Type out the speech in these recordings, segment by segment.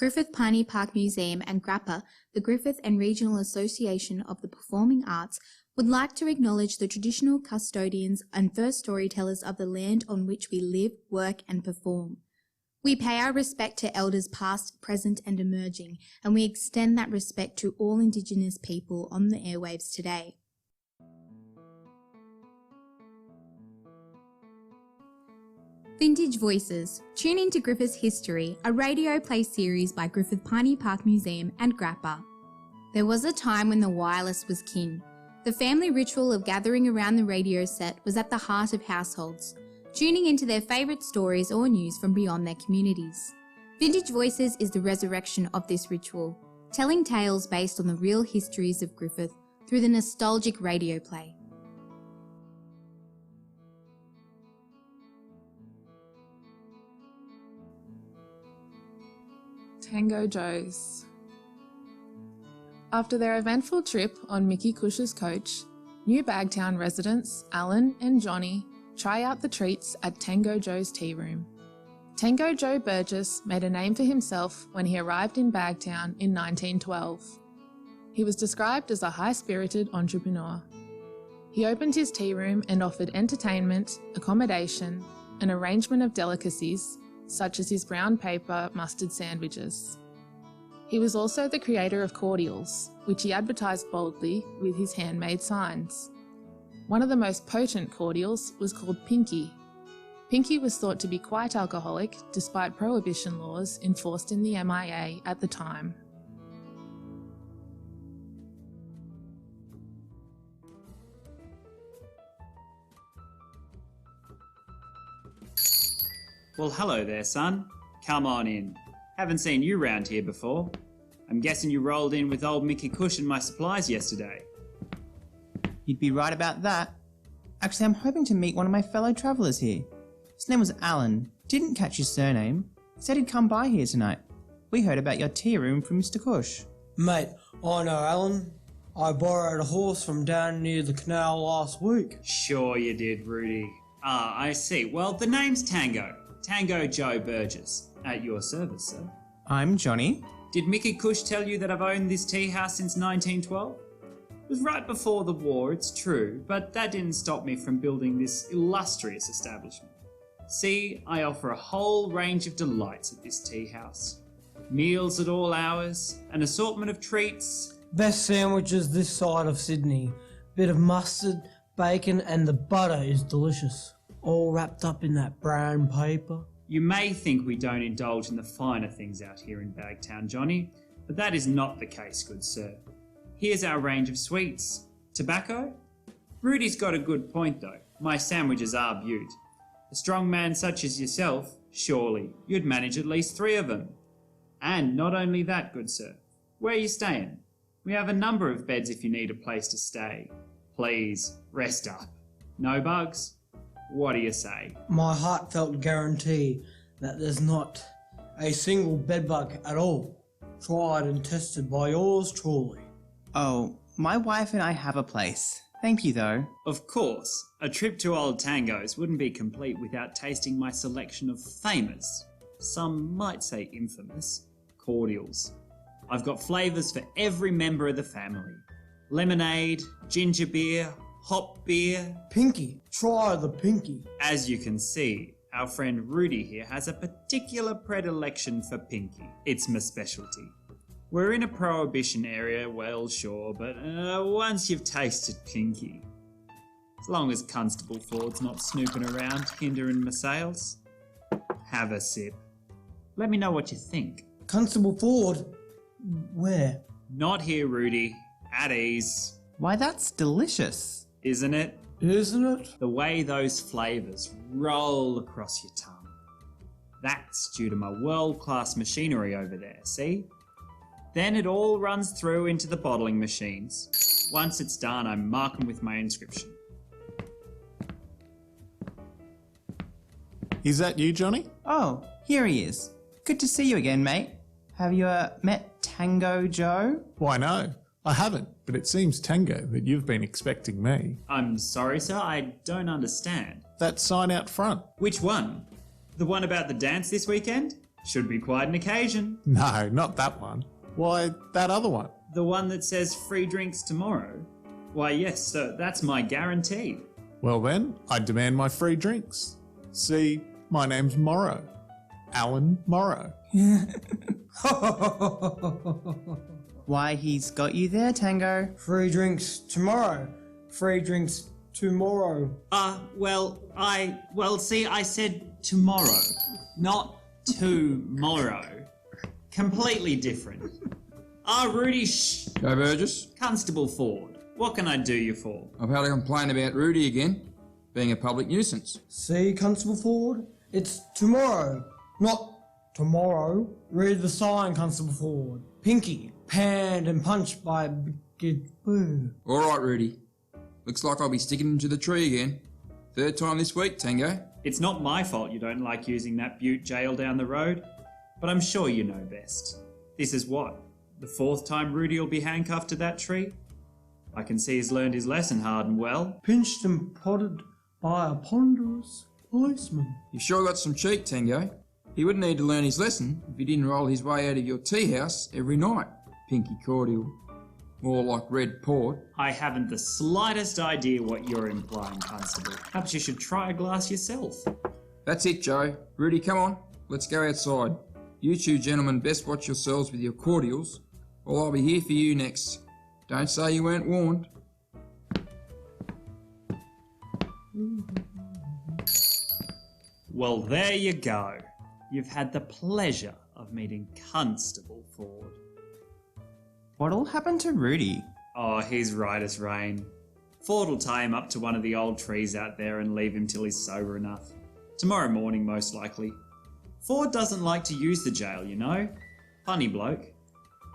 Griffith Piney Park Museum and GRAPA, the Griffith and Regional Association of the Performing Arts, would like to acknowledge the traditional custodians and first storytellers of the land on which we live, work and perform. We pay our respect to elders past, present and emerging, and we extend that respect to all Indigenous people on the airwaves today. Vintage Voices. Tune into Griffith's History, a radio play series by Griffith Piney Park Museum and GRAPA. There was a time when the wireless was king. The family ritual of gathering around the radio set was at the heart of households, tuning into their favourite stories or news from beyond their communities. Vintage Voices is the resurrection of this ritual, telling tales based on the real histories of Griffith through the nostalgic radio play. Tango Joes. After their eventful trip on Mickey Cush's coach, new Bagtown residents Alan and Johnny try out the treats at Tango Joe's tea room. Tango Joe Burgess made a name for himself when he arrived in Bagtown in 1912. He was described as a high-spirited entrepreneur. He opened his tea room and offered entertainment, accommodation, an arrangement of delicacies, such as his brown paper mustard sandwiches. He was also the creator of cordials, which he advertised boldly with his handmade signs. One of the most potent cordials was called Pinky. Pinky was thought to be quite alcoholic despite prohibition laws enforced in the MIA at the time. Well, hello there, son. Come on in. Haven't seen you round here before. I'm guessing you rolled in with old Mickey Cush and my supplies yesterday. You'd be right about that. Actually, I'm hoping to meet one of my fellow travellers here. His name was Alan. Didn't catch his surname. He said he'd come by here tonight. We heard about your tea room from Mr. Cush. Mate, I know Alan. I borrowed a horse from down near the canal last week. Sure you did, Rudy. Ah, I see. Well, the name's Tango. Tango Joe Burgess. At your service, sir. I'm Johnny. Did Mickey Cush tell you that I've owned this tea house since 1912? It was right before the war, it's true, but that didn't stop me from building this illustrious establishment. See, I offer a whole range of delights at this tea house. Meals at all hours, an assortment of treats. Best sandwiches this side of Sydney. Bit of mustard, bacon and the butter is delicious. All wrapped up in that brown paper. You may think we don't indulge in the finer things out here in Bagtown, Johnny, but that is not the case, good sir. Here's our range of sweets. Tobacco? Rudy's got a good point though. My sandwiches are beaut. A strong man such as yourself, surely, you'd manage at least 3 of them. And not only that, good sir. Where are you staying? We have a number of beds if you need a place to stay. Please, rest up. No bugs? What do you say? My heartfelt guarantee that there's not a single bedbug at all. Tried and tested by yours truly. Oh, my wife and I have a place. Thank you though. Of course, a trip to Old Tango's wouldn't be complete without tasting my selection of famous, some might say infamous, cordials. I've got flavours for every member of the family. Lemonade, ginger beer, hop beer. Pinky, try the Pinky. As you can see, our friend Rudy here has a particular predilection for Pinky. It's my specialty. We're in a prohibition area, well sure, but once you've tasted Pinky, as long as Constable Ford's not snooping around hindering my sales, have a sip. Let me know what you think. Constable Ford? Where? Not here, Rudy. At ease. Why, that's delicious. Isn't it? Isn't it? The way those flavours roll across your tongue. That's due to my world-class machinery over there, see? Then it all runs through into the bottling machines. Once it's done, I mark them with my inscription. Is that you, Johnny? Oh, here he is. Good to see you again, mate. Have you met Tango Joe? Why, no, I haven't, but it seems, Tango, that you've been expecting me. I'm sorry, sir, I don't understand. That sign out front. Which one? The one about the dance this weekend? Should be quite an occasion. No, not that one. Why, that other one. The one that says free drinks tomorrow? Why, yes, sir, that's my guarantee. Well then, I demand my free drinks. See, my name's Morrow. Alan Morrow. Why, he's got you there, Tango. Free drinks tomorrow. Free drinks tomorrow. See, I said tomorrow, not tomorrow. Completely different. Rudy, shh. Go Burgess. Constable Ford, what can I do you for? I've had a complaint about Rudy again, being a public nuisance. See, Constable Ford? It's tomorrow, not tomorrow. Read the sign, Constable Ford. Pinky, panned and punched by Boo. All right, Rudy. Looks like I'll be sticking him to the tree again. Third time this week, Tango. It's not my fault you don't like using that Butte jail down the road, but I'm sure you know best. This is what? The fourth time Rudy will be handcuffed to that tree? I can see he's learned his lesson hard and well. Pinched and prodded by a ponderous policeman. You've sure got some cheek, Tango. He wouldn't need to learn his lesson if he didn't roll his way out of your tea house every night. Pinky cordial. More like red port. I haven't the slightest idea what you're implying, Constable. Perhaps you should try a glass yourself. That's it, Joe. Rudy, come on. Let's go outside. You two gentlemen best watch yourselves with your cordials, or I'll be here for you next. Don't say you weren't warned. Well, there you go. You've had the pleasure of meeting Constable Ford. What'll happen to Rudy? Oh, he's right as rain. Ford will tie him up to one of the old trees out there and leave him till he's sober enough. Tomorrow morning, most likely. Ford doesn't like to use the jail, you know. Funny bloke.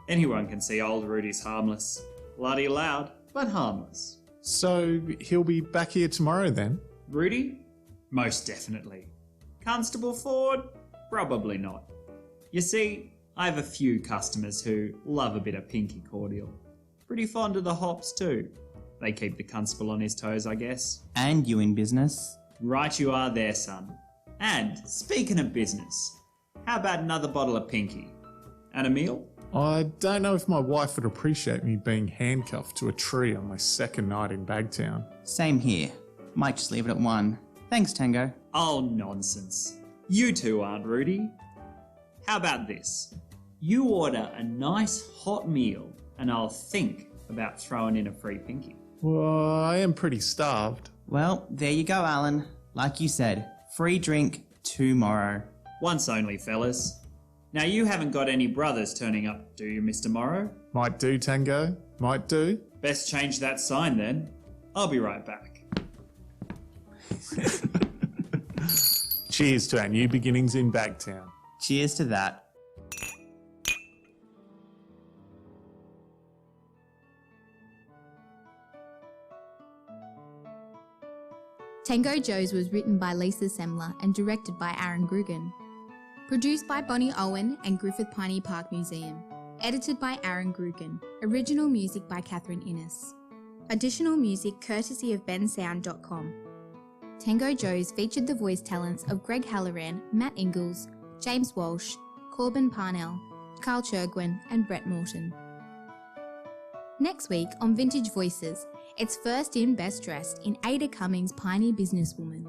Anyone can see old Rudy's harmless. Bloody loud, but harmless. So he'll be back here tomorrow then? Rudy? Most definitely. Constable Ford? Probably not. You see, I have a few customers who love a bit of pinky cordial. Pretty fond of the hops too. They keep the constable on his toes, I guess. And you in business? Right you are there, son. And, speaking of business, how about another bottle of pinky? And a meal? I don't know if my wife would appreciate me being handcuffed to a tree on my second night in Bagtown. Same here. Might just leave it at one. Thanks, Tango. Oh, nonsense. You two aren't, Rudy. How about this? You order a nice hot meal and I'll think about throwing in a free pinky. Well, I am pretty starved. Well, there you go, Alan. Like you said, free drink tomorrow. Once only, fellas. Now you haven't got any brothers turning up, do you, Mr. Morrow? Might do, Tango. Might do. Best change that sign then. I'll be right back. Cheers to our new beginnings in Bagtown. Cheers to that. Tango Joes was written by Lisa Semmler and directed by Aaron Grugan. Produced by Bonnie Owen and Griffith Piney Park Museum. Edited by Aaron Grugan. Original music by Catherine Innes. Additional music courtesy of bensound.com. Tango Joes featured the voice talents of Greg Halloran, Matt Ingles, James Walsh, Corben Parnell, Carl Chirgwin and Brette Morton. Next week on Vintage Voices, it's first in Best Dressed in Ada Cummings' Piney Businesswoman.